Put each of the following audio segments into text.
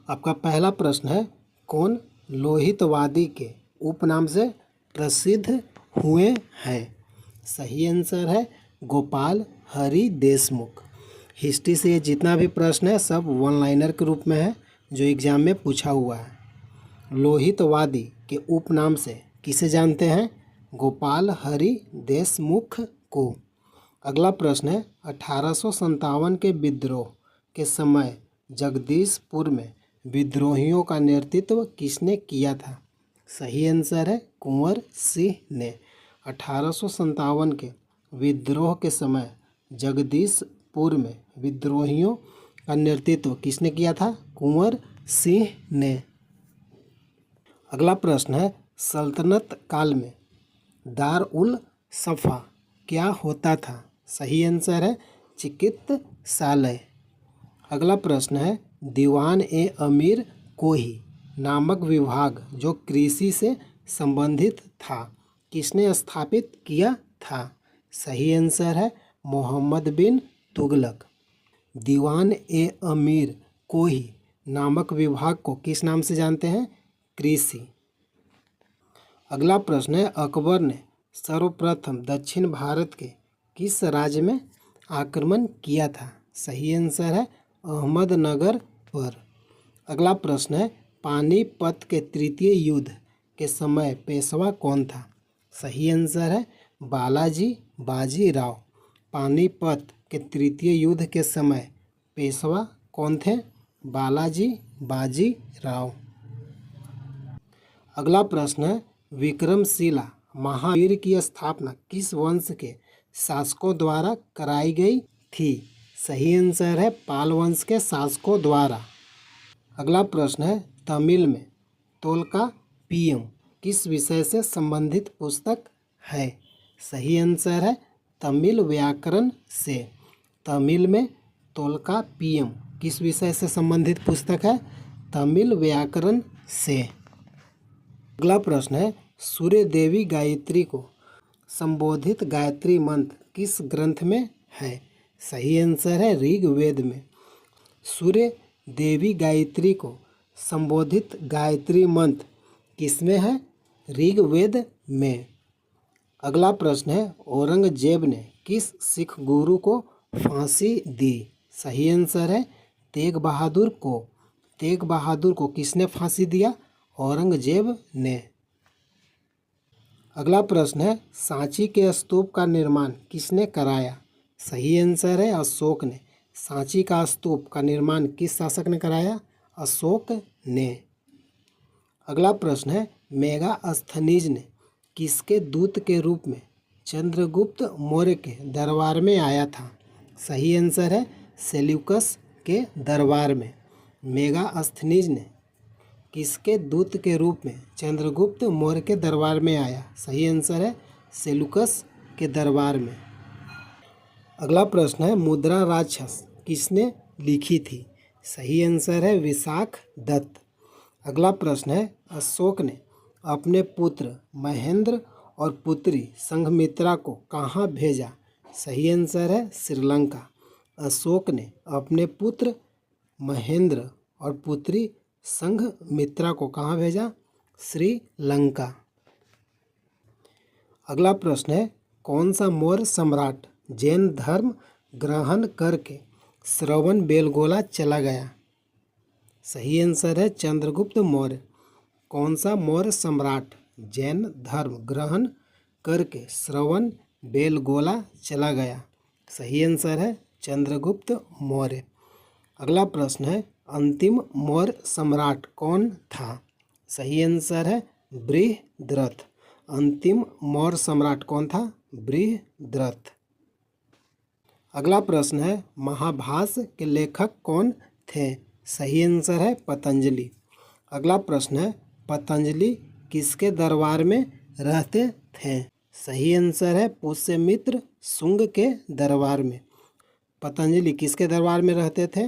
आपका पहला प्रश्न है, कौन लोहितवादी के उपनाम से प्रसिद्ध हुए हैं? सही आंसर है गोपाल हरि देशमुख। हिस्ट्री से ये जितना भी प्रश्न है सब वन लाइनर के रूप में है, जो एग्जाम में पूछा हुआ है। लोहितवादी के उपनाम से किसे जानते हैं? गोपाल हरि देशमुख को। अगला प्रश्न है, 1857 के विद्रोह के समय जगदीशपुर में विद्रोहियों का नेतृत्व किसने किया था? सही आंसर है कुंवर सिंह ने। 1857 के विद्रोह के समय जगदीशपुर में विद्रोहियों का नेतृत्व किसने किया था? कुंवर सिंह ने। अगला प्रश्न है, सल्तनत काल में दार उल सफ़ा क्या होता था? सही आंसर है चिकित्सालय। अगला प्रश्न है, दीवान ए अमीर कोही नामक विभाग जो कृषि से संबंधित था किसने स्थापित किया था? सही आंसर है मोहम्मद बिन तुगलक। दीवान ए अमीर कोही नामक विभाग को किस नाम से जानते हैं? कृषि। अगला प्रश्न है, अकबर ने सर्वप्रथम दक्षिण भारत के किस राज्य में आक्रमण किया था? सही आंसर है अहमदनगर पर। अगला प्रश्न है, पानीपत के तृतीय युद्ध के समय पेशवा कौन था? सही आंसर है बालाजी बाजीराव। पानीपत के तृतीय युद्ध के समय पेशवा कौन थे? बालाजी बाजीराव। अगला प्रश्न है, विक्रमशिला महावीर की स्थापना किस वंश के शासकों द्वारा कराई गई थी? सही आंसर है पाल वंश के शासकों द्वारा। अगला प्रश्न है, तमिल में तोल्काप्पियम किस विषय से संबंधित पुस्तक है? सही आंसर है तमिल व्याकरण से। तमिल में तोल्काप्पियम किस विषय से संबंधित पुस्तक है? तमिल व्याकरण से। अगला प्रश्न है, सूर्य देवी गायत्री को संबोधित गायत्री मंत्र किस ग्रंथ में है? सही आंसर है ऋग्वेद में। सूर्य देवी गायत्री को संबोधित गायत्री मंत्र किसमें है? ऋग्वेद में। अगला प्रश्न है, औरंगजेब ने किस सिख गुरु को फांसी दी? सही आंसर है तेग बहादुर को। तेग बहादुर को किसने फांसी दिया? औरंगजेब ने। अगला प्रश्न है, सांची के स्तूप का निर्माण किसने कराया? सही आंसर है अशोक ने। सांची का स्तूप का निर्माण किस शासक ने कराया? अशोक ने। अगला प्रश्न है, मेगास्थनीज ने किसके दूत के रूप में चंद्रगुप्त मौर्य के दरबार में आया था? सही आंसर है सेल्यूकस के दरबार में। मेगास्थनीज ने किसके दूत के रूप में चंद्रगुप्त मौर्य के दरबार में आया? सही आंसर है सेल्यूकस के दरबार में। अगला प्रश्न है, मुद्रा राक्षस किसने लिखी थी? सही आंसर है विशाख दत्त। अगला प्रश्न है, अशोक ने अपने पुत्र महेंद्र और पुत्री संघमित्रा को कहाँ भेजा? सही आंसर है श्रीलंका। अशोक ने अपने पुत्र महेंद्र और पुत्री संघमित्रा को कहाँ भेजा? श्रीलंका। अगला प्रश्न है, कौन सा मौर्य सम्राट जैन धर्म ग्रहण करके श्रवण बेलगोला चला गया? सही आंसर है चंद्रगुप्त मौर्य। कौन सा मौर्य सम्राट जैन धर्म ग्रहण करके श्रवण बेलगोला चला गया? सही आंसर है चंद्रगुप्त मौर्य। अगला प्रश्न है, अंतिम मौर्य सम्राट कौन था? सही आंसर है बृहद्रथ। अंतिम मौर्य सम्राट कौन था? बृहद्रथ। अगला प्रश्न है, महाभाष्य के लेखक कौन थे? सही आंसर है पतंजलि। अगला प्रश्न है, पतंजलि किसके दरबार में रहते थे? सही आंसर है पुष्यमित्र शुंग के दरबार में। पतंजलि किसके दरबार में रहते थे?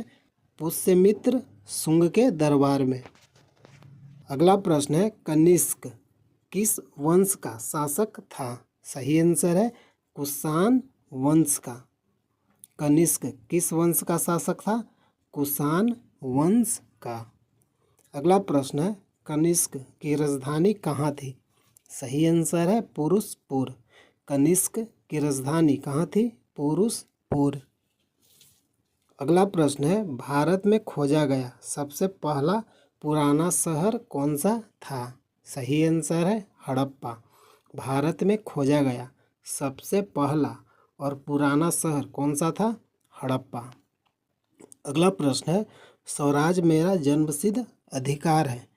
पुष्यमित्र शुंग के दरबार में। अगला प्रश्न है, कनिष्क किस वंश का शासक था? सही आंसर है कुषाण वंश का। कनिष्क किस वंश का शासक था? कुषाण वंश का। अगला प्रश्न है कनिष्क की राजधानी कहाँ थी? सही आंसर है पुरुषपुर। कनिष्क की राजधानी कहाँ थी? पुरुषपुर। अगला प्रश्न है भारत में खोजा गया सबसे पहला पुराना शहर कौन सा था? सही आंसर है हड़प्पा। भारत में खोजा गया सबसे पहला और पुराना शहर कौन सा था? हड़प्पा। अगला प्रश्न है स्वराज मेरा जन्मसिद्ध अधिकार है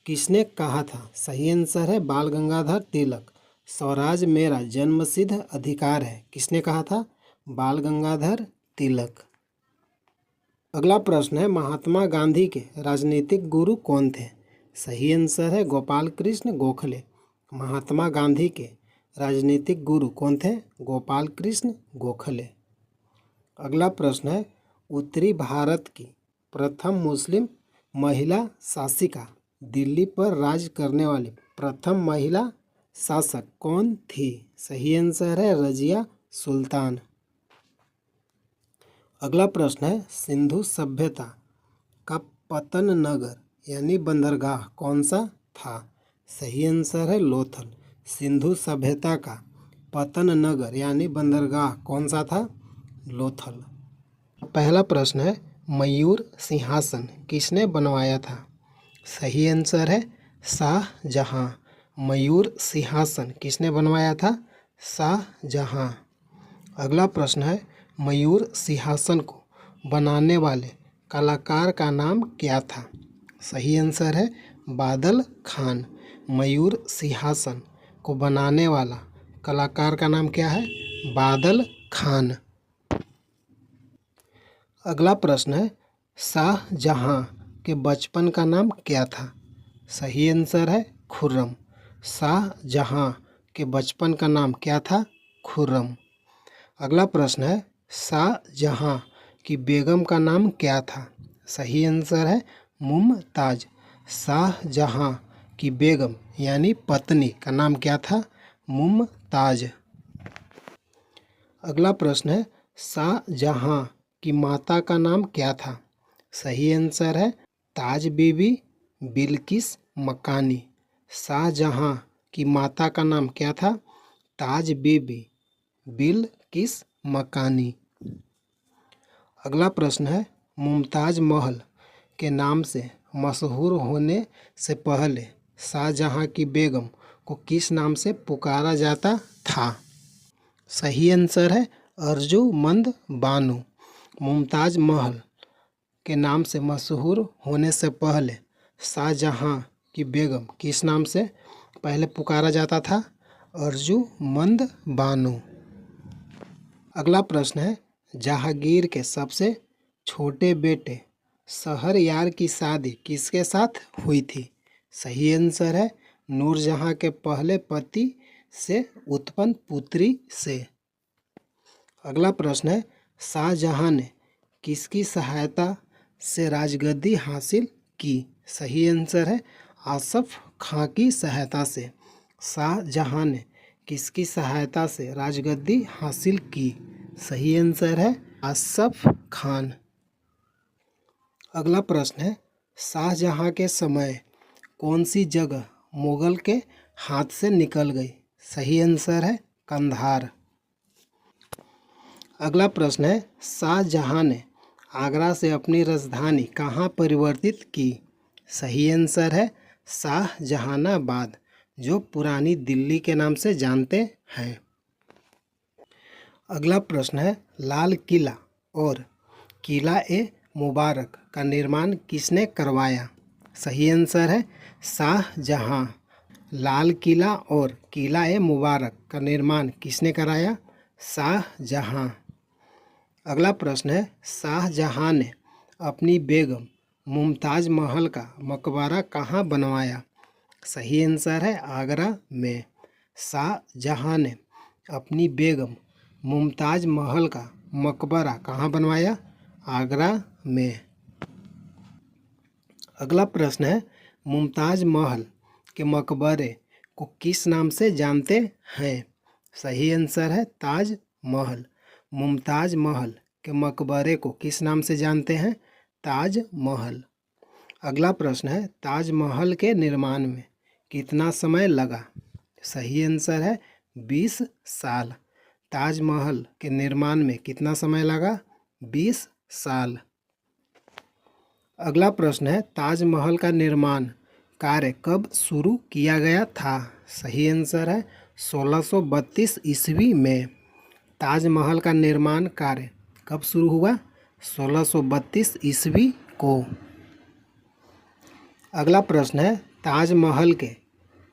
किसने कहा था? सही आंसर है बाल गंगाधर तिलक। स्वराज मेरा जन्मसिद्ध अधिकार है किसने कहा था? बाल गंगाधर तिलक। अगला प्रश्न है महात्मा गांधी के राजनीतिक गुरु कौन थे? सही आंसर है गोपाल कृष्ण गोखले। महात्मा गांधी के राजनीतिक गुरु कौन थे? गोपाल कृष्ण गोखले। अगला प्रश्न है उत्तरी भारत की प्रथम मुस्लिम महिला शासिका दिल्ली पर राज करने वाली प्रथम महिला शासक कौन थी? सही आंसर है रजिया सुल्तान। अगला प्रश्न है सिंधु सभ्यता का पतन नगर यानी बंदरगाह कौन सा था? सही आंसर है लोथल। सिंधु सभ्यता का पतन नगर यानी बंदरगाह कौन सा था? लोथल। पहला प्रश्न है मयूर सिंहासन किसने बनवाया था? सही आंसर है शाहजहां। मयूर सिंहासन किसने बनवाया था? शाहजहां। अगला प्रश्न है मयूर सिंहासन को बनाने वाले कलाकार का नाम क्या था? सही आंसर है बादल खान। मयूर सिंहासन को बनाने वाला कलाकार का नाम क्या है? बादल खान। अगला प्रश्न है शाहजहां के बचपन का नाम क्या था? सही आंसर है खुर्रम। शाहजहां के बचपन का नाम क्या था? खुर्रम। अगला प्रश्न है शाहजहां की बेगम का नाम क्या था? सही आंसर है मुमताज। शाहजहां की बेगम यानी पत्नी का नाम क्या था? मुमताज। अगला प्रश्न है शाहजहां की माता का नाम क्या था? सही आंसर है ताज बीबी बिल्किस मकानी। शाहजहां की माता का नाम क्या था? ताज बीबी बिल्किस मकानी। अगला प्रश्न है मुमताज महल के नाम से मशहूर होने से पहले शाहजहां की बेगम को किस नाम से पुकारा जाता था? सही आंसर है अर्जुमंद बानो। मुमताज महल के नाम से मशहूर होने से पहले शाहजहां की बेगम किस नाम से पहले पुकारा जाता था? अर्जुमंद बानो। अगला प्रश्न है जहांगीर के सबसे छोटे बेटे शहरयार की शादी किसके साथ हुई थी? सही आंसर है नूरजहां के पहले पति से उत्पन्न पुत्री से। अगला प्रश्न है शाहजहां ने किसकी सहायता से राजगद्दी हासिल की? सही आंसर है आसफ खां की सहायता से। शाहजहां ने किसकी सहायता से राजगद्दी हासिल की? सही आंसर है आसफ खान। अगला प्रश्न है शाहजहां के समय कौन सी जगह मुगल के हाथ से निकल गई? सही आंसर है कंधार। अगला प्रश्न है शाहजहां ने आगरा से अपनी राजधानी कहाँ परिवर्तित की? सही आंसर है शाहजहानाबाद जो पुरानी दिल्ली के नाम से जानते हैं। अगला प्रश्न है लाल किला और किला ए मुबारक का निर्माण किसने करवाया? सही आंसर है शाहजहां। लाल किला और किला ए मुबारक का निर्माण किसने कराया? शाहजहां। अगला प्रश्न है शाहजहां ने अपनी बेगम मुमताज महल का मकबरा कहाँ बनवाया? सही आंसर है आगरा में। शाहजहां ने अपनी बेगम मुमताज महल का मकबरा कहाँ बनवाया? आगरा में। अगला प्रश्न है मुमताज महल के मकबरे को किस नाम से जानते हैं? सही आंसर है ताज महल। मुमताज महल के मकबरे को किस नाम से जानते हैं? ताज महल। अगला प्रश्न है ताजमहल के निर्माण में कितना समय लगा। सही आंसर है 20 साल। ताजमहल के निर्माण में कितना समय लगा, 20 साल। अगला प्रश्न है ताजमहल का निर्माण कार्य कब शुरू किया गया था। सही आंसर है 1632 ईस्वी में। ताजमहल का निर्माण कार्य कब शुरू हुआ, 1632 ईस्वी को। अगला प्रश्न है ताजमहल के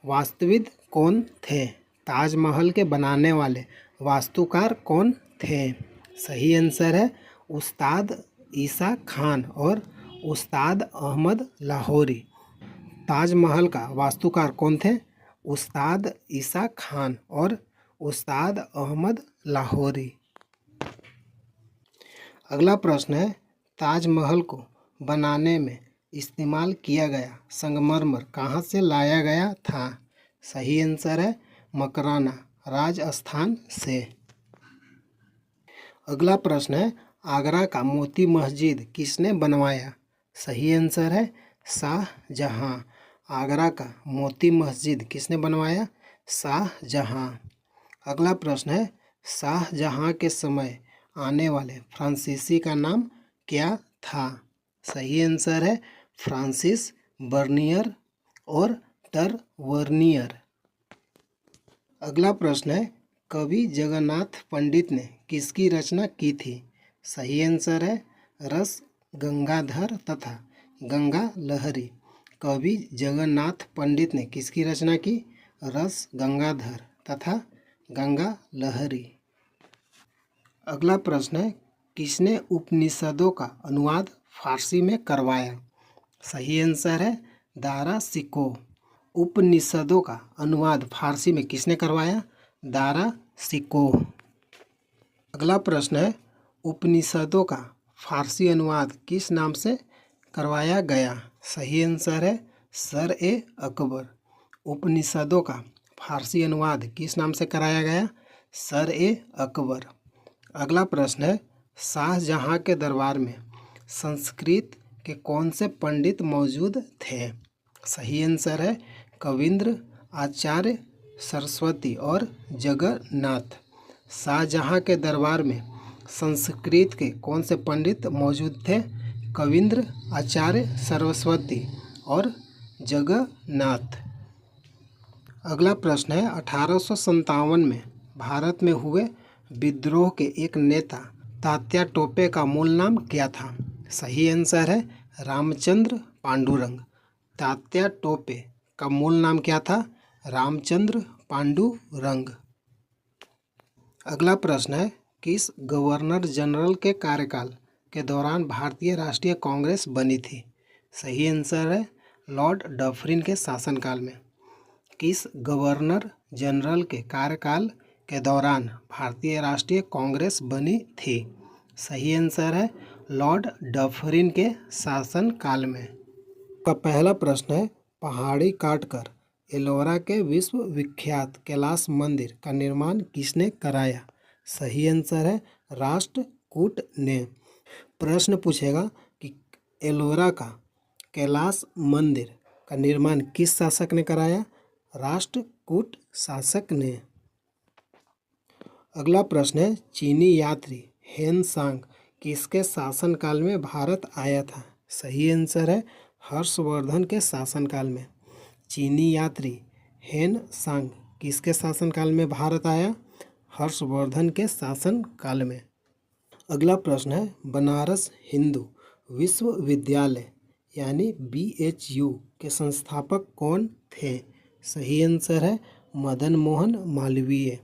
वास्तुविद कौन थे। ताजमहल के बनाने वाले वास्तुकार कौन थे। सही आंसर है उस्ताद ईसा खान और उस्ताद अहमद लाहौरी। ताजमहल का वास्तुकार कौन थे, उस्ताद ईसा खान और उस्ताद अहमद लाहौरी। अगला प्रश्न है ताजमहल को बनाने में इस्तेमाल किया गया संगमरमर कहाँ से लाया गया था। सही आंसर है मकराना, राजस्थान से। अगला प्रश्न है आगरा का मोती मस्जिद किसने बनवाया। सही आंसर है शाहजहां। आगरा का मोती मस्जिद किसने बनवाया, शाहजहां। अगला प्रश्न है शाहजहां के समय आने वाले फ्रांसीसी का नाम क्या था। सही आंसर है फ्रांसिस बर्नियर और टरवर्नियर। अगला प्रश्न है कवि जगन्नाथ पंडित ने किसकी रचना की थी। सही आंसर है रस गंगाधर तथा गंगा लहरी। कवि जगन्नाथ पंडित ने किसकी रचना की, रस गंगाधर तथा गंगा लहरी। अगला प्रश्न है किसने उपनिषदों का अनुवाद फारसी में करवाया। सही आंसर है दारा सिको। उपनिषदों का अनुवाद फारसी में किसने करवाया, दारा सिको। अगला प्रश्न है उपनिषदों का फारसी अनुवाद किस नाम से करवाया गया। सही आंसर है सर ए अकबर। उपनिषदों का फारसी अनुवाद किस नाम से कराया गया, सर ए अकबर। अगला प्रश्न है शाहजहां के दरबार में संस्कृत के कौन से पंडित मौजूद थे। सही आंसर है कविंद्र, आचार्य सरस्वती और जगन्नाथ। शाहजहां के दरबार में संस्कृत के कौन से पंडित मौजूद थे, कविंद्र, आचार्य सरस्वती और जगन्नाथ। अगला प्रश्न है 1857 में भारत में हुए विद्रोह के एक नेता तात्या टोपे का मूल नाम क्या था। सही आंसर है रामचंद्र पांडुरंग। तात्या टोपे का मूल नाम क्या था, रामचंद्र पांडुरंग। अगला प्रश्न है किस गवर्नर जनरल के कार्यकाल के दौरान भारतीय राष्ट्रीय कांग्रेस बनी थी। सही आंसर है लॉर्ड डफरिन के शासनकाल में। किस गवर्नर जनरल के कार्यकाल के दौरान भारतीय राष्ट्रीय कांग्रेस बनी थी। सही आंसर है लॉर्ड डफरिन के शासनकाल में। का पहला प्रश्न है पहाड़ी काटकर एलोरा के विश्व विख्यात कैलाश मंदिर का निर्माण किसने कराया। सही आंसर है राष्ट्रकूट ने। प्रश्न पूछेगा कि एलोरा का कैलाश मंदिर का निर्माण किस शासक ने कराया, राष्ट्रकूट शासक ने। अगला प्रश्न है चीनी यात्री हेन सांग किसके शासनकाल में भारत आया था। सही आंसर है हर्षवर्धन के शासनकाल में। चीनी यात्री हेन सांग किसके शासनकाल में भारत आया, हर्षवर्धन के शासनकाल में। अगला प्रश्न है बनारस हिंदू विश्वविद्यालय यानी BHU के संस्थापक कौन थे। सही आंसर है मदन मोहन मालवीय।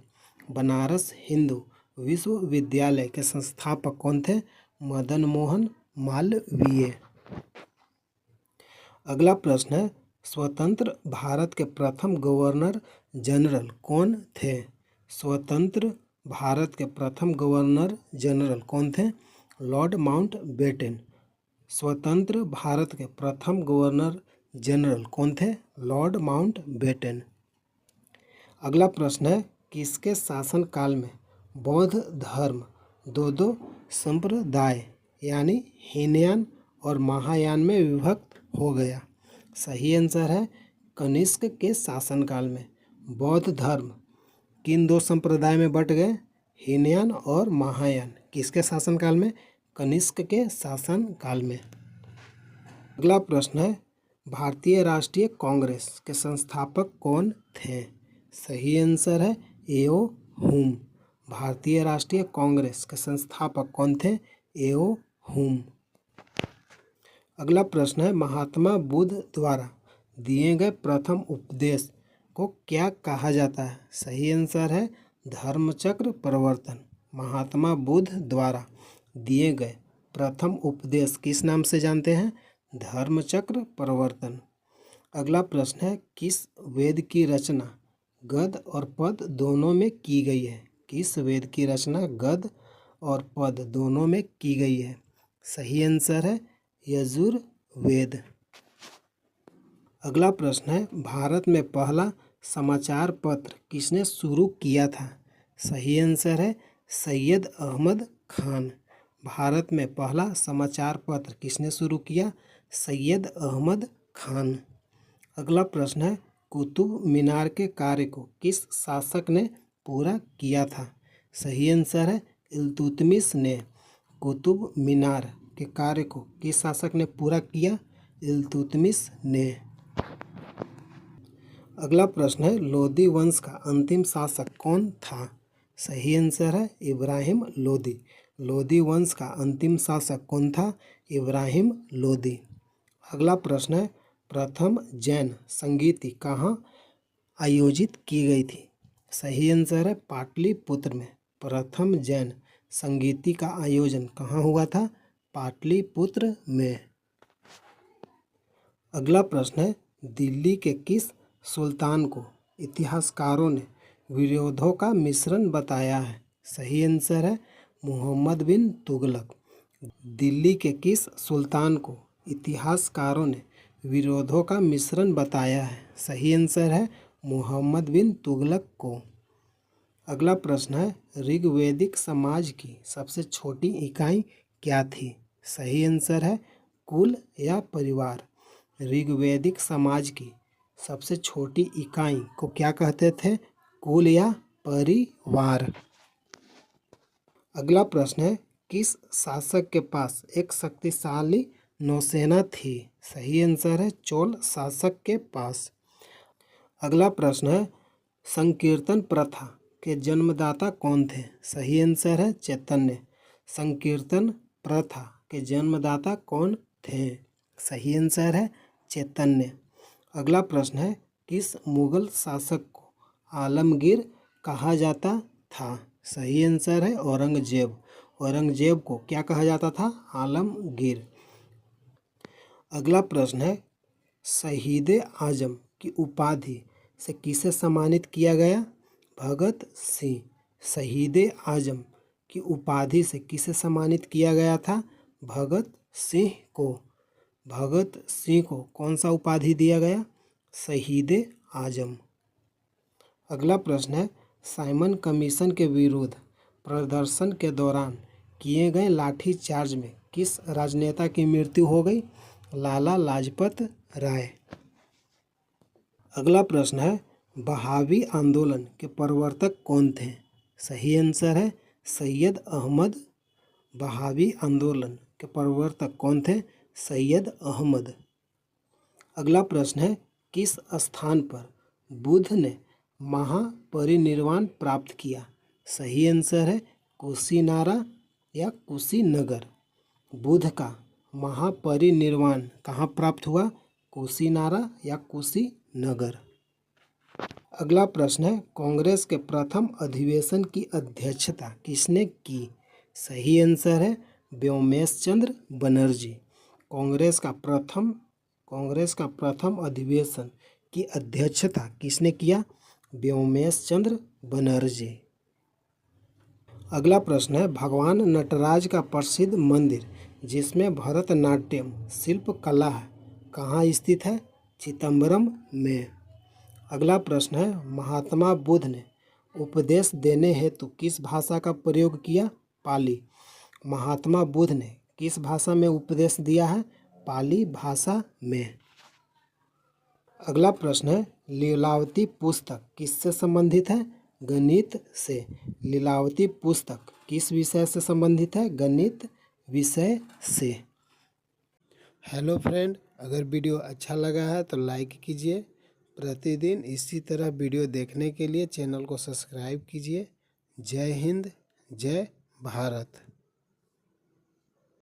बनारस हिंदू विश्वविद्यालय के संस्थापक कौन थे, मदन मोहन मालवीय। अगला प्रश्न है स्वतंत्र भारत के प्रथम गवर्नर जनरल कौन थे। स्वतंत्र भारत के प्रथम गवर्नर जनरल कौन थे, लॉर्ड माउंटबेटन। स्वतंत्र भारत के प्रथम गवर्नर जनरल कौन थे, लॉर्ड माउंटबेटन। अगला प्रश्न है किसके शासनकाल में बौद्ध धर्म दो संप्रदाय यानी हीनयान और महायान में विभक्त हो गया। सही आंसर है कनिष्क के शासनकाल में। बौद्ध धर्म किन दो संप्रदाय में बंट गए? हीनयान और महायान। किसके शासनकाल में? कनिष्क के शासनकाल में। अगला प्रश्न है भारतीय राष्ट्रीय कांग्रेस के संस्थापक कौन थे? सही आंसर है एओ हुम। भारतीय राष्ट्रीय कांग्रेस के संस्थापक कौन थे? एओ हुम। अगला प्रश्न है महात्मा बुद्ध द्वारा दिए गए प्रथम उपदेश को क्या कहा जाता है? सही आंसर है धर्मचक्र प्रवर्तन। महात्मा बुद्ध द्वारा दिए गए प्रथम उपदेश किस नाम से जानते हैं? धर्मचक्र प्रवर्तन। अगला प्रश्न है किस वेद की रचना गद्य और पद दोनों में की गई है? किस वेद की रचना गद्य और पद दोनों में की गई है? सही आंसर है यजुर्वेद। अगला प्रश्न है भारत में पहला समाचार पत्र किसने शुरू किया था? सही आंसर है सैयद अहमद खान। भारत में पहला समाचार पत्र किसने शुरू किया? सैयद अहमद खान। अगला प्रश्न है कुतुब मीनार के कार्य को किस शासक ने पूरा किया था? सही आंसर है इल्तुतमिश ने। कुतुब मीनार के कार्य को किस शासक ने पूरा किया? इल्तुतमिश ने। अगला प्रश्न है लोदी वंश का अंतिम शासक कौन था? सही आंसर है इब्राहिम लोदी। लोदी वंश का अंतिम शासक कौन था? इब्राहिम लोदी। अगला प्रश्न है प्रथम जैन संगीति कहाँ आयोजित की गई थी? सही आंसर है पाटलिपुत्र में। प्रथम जैन संगीति का आयोजन कहाँ हुआ था? पाटलिपुत्र में। अगला प्रश्न है दिल्ली के किस सुल्तान को इतिहासकारों ने विरोधों का मिश्रण बताया है? सही आंसर है मोहम्मद बिन तुगलक। दिल्ली के किस सुल्तान को इतिहासकारों ने विरोधों का मिश्रण बताया है? सही आंसर है मोहम्मद बिन तुगलक को। अगला प्रश्न है ऋग्वैदिक समाज की सबसे छोटी इकाई क्या थी? सही आंसर है कुल या परिवार। ऋग्वैदिक समाज की सबसे छोटी इकाई को क्या कहते थे? कुल या परिवार। अगला प्रश्न है किस शासक के पास एक शक्तिशाली नौसेना थी? सही आंसर है चोल शासक के पास। अगला प्रश्न है संकीर्तन प्रथा के जन्मदाता कौन थे? सही आंसर है चैतन्य। संकीर्तन प्रथा के जन्मदाता कौन थे? सही आंसर है चैतन्य। अगला प्रश्न है किस मुगल शासक को आलमगीर कहा जाता था? सही आंसर है औरंगजेब। औरंगजेब को क्या कहा जाता था? आलमगीर। अगला प्रश्न है शहीद आजम की उपाधि से किसे सम्मानित किया गया? भगत सिंह। शहीद आजम की उपाधि से किसे सम्मानित किया गया था? भगत सिंह को। भगत सिंह को कौन सा उपाधि दिया गया? शहीद आजम। अगला प्रश्न है साइमन कमीशन के विरुद्ध प्रदर्शन के दौरान किए गए लाठीचार्ज में किस राजनेता की मृत्यु हो गई? लाला लाजपत राय। अगला प्रश्न है बहावी आंदोलन के प्रवर्तक कौन थे? सही आंसर है सैयद अहमद। बहावी आंदोलन के प्रवर्तक कौन थे? सैयद अहमद। अगला प्रश्न है किस स्थान पर बुद्ध ने महापरिनिर्वाण प्राप्त किया? सही आंसर है कुशीनारा या कुशीनगर। बुद्ध का महापरिनिर्वाण कहाँ प्राप्त हुआ? कुशीनारा या कुशीनगर। अगला प्रश्न है कांग्रेस के प्रथम अधिवेशन की अध्यक्षता किसने की? सही आंसर है व्योमेश चंद्र बनर्जी। कांग्रेस का प्रथम अधिवेशन की अध्यक्षता किसने किया? व्योमेश चंद्र बनर्जी। अगला प्रश्न है भगवान नटराज का प्रसिद्ध मंदिर जिसमें भरतनाट्यम शिल्पकला है कहाँ स्थित है? चिदम्बरम में। अगला प्रश्न है महात्मा बुद्ध ने उपदेश देने हेतु किस भाषा का प्रयोग किया? पाली। महात्मा बुद्ध ने किस भाषा में उपदेश दिया है? पाली भाषा में। अगला प्रश्न है, लीलावती पुस्तक किससे संबंधित है? गणित से। लीलावती पुस्तक किस विषय से संबंधित है? गणित विषय से। हेलो फ्रेंड, अगर वीडियो अच्छा लगा है तो लाइक कीजिए। प्रतिदिन इसी तरह वीडियो देखने के लिए चैनल को सब्सक्राइब कीजिए। जय हिंद, जय भारत।